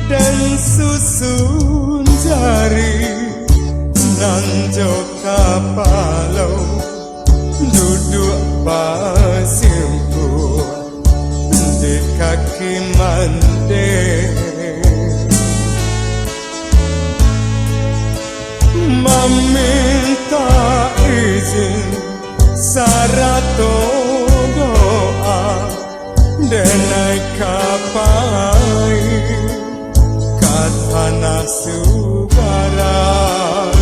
dan susun jari nanjo kapalo duduk bersimpuh di kaki mande meminta izin sarato doa dan naik kapai tanah Subaran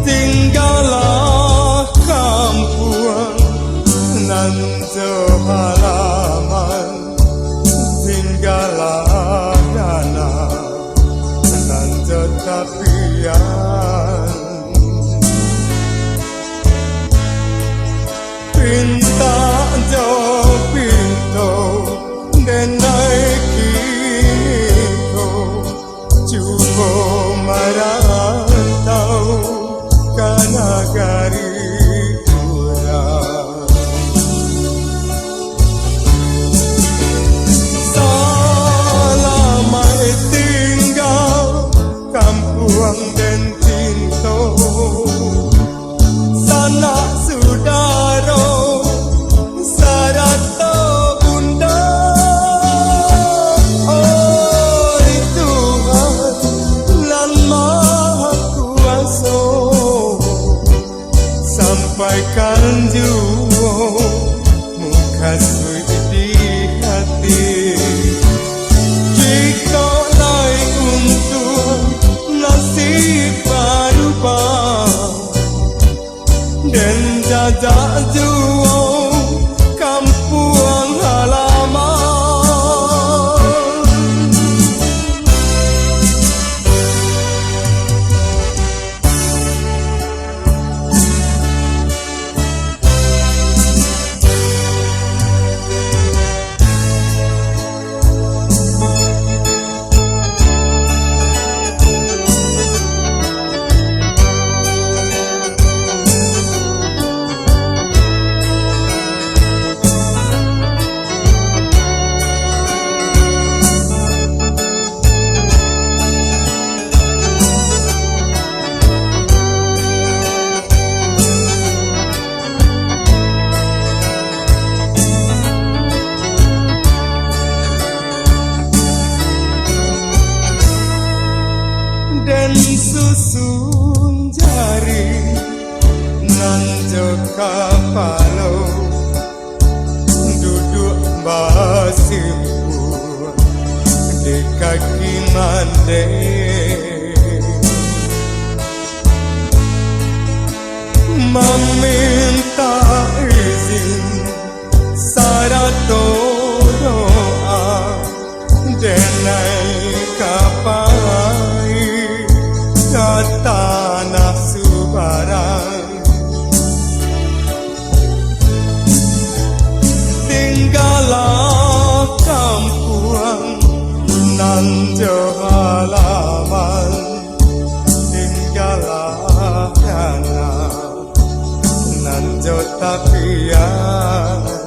tinggallah kampung nan halaman tinggallah danau nan tepian pinta jo pinto denai kiko cubo marantau kanagari urang selama tinggal kampung dan tinto sanak saudara sarato sampaikan jua muka sui di hati jika naik untuk nasib berubah dan jajak jua kampung halaman dan susun jari nanjo kapalo duduk bersimpuh di kaki mande meminta izin sarato doa denai kapai tanah Subaran tinggallah kampung nan halaman tinggallah tanah nan tapian